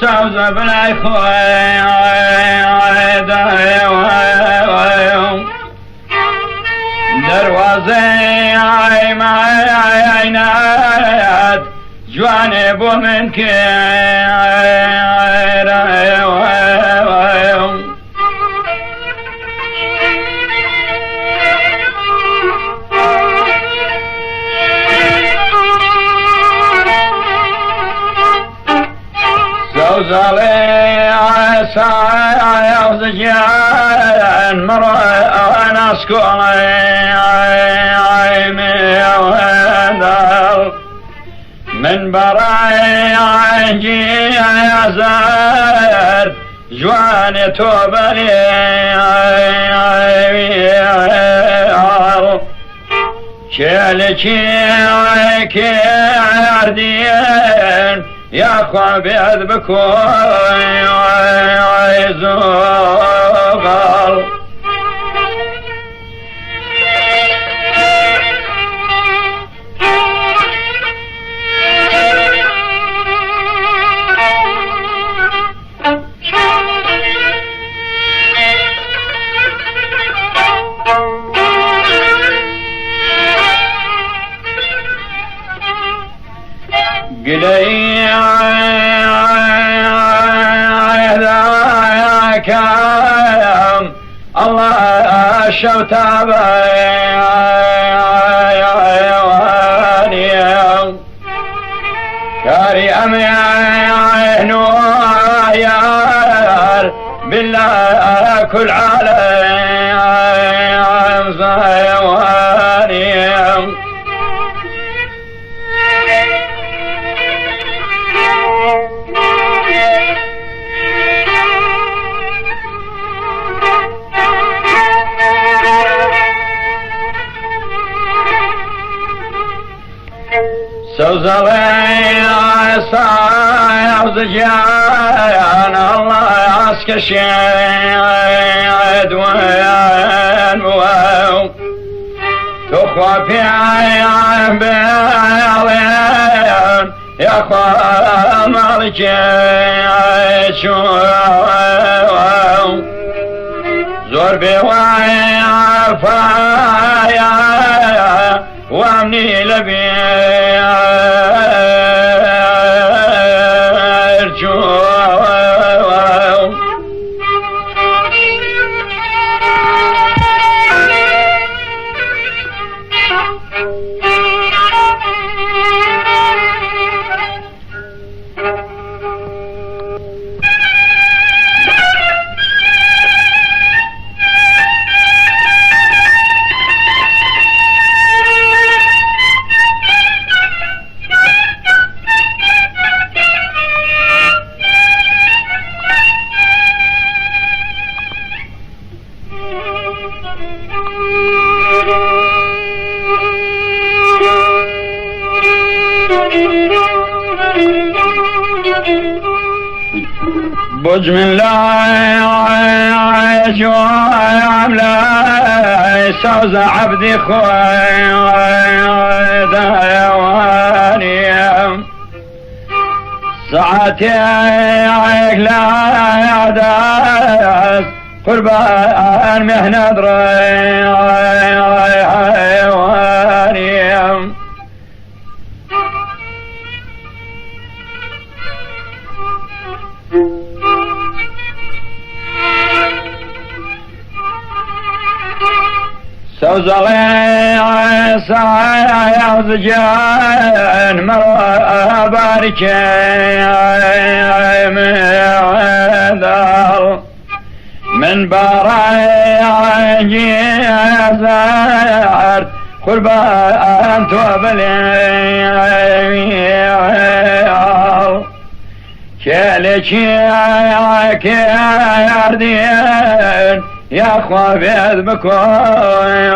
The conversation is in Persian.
سوز بلاي خوي دروازي ما عينات جواني بو من زوزالي سايا زجان مرة ناس كولي من براي جي زار جواني توبري شالكي كاردين يا خوابي بكوي زوغل كام الله شوتابا كاري أميانو يار بالله كل عالم زيواني سوزالي صايا وزجان الله عسكشيد وين وين تخوى في عين بيالين يا خوى مالكي شو زور بيوين عفايا وامني لبي بسم الله شو عمله سوز عبدي خوي دايواني ساعتي لا يعدس قربان مهنة حيواني سوزالي سايا زجان مرة باركي من براي جيزار قربان توبلي كالكي كاردين يا خوابي بكوي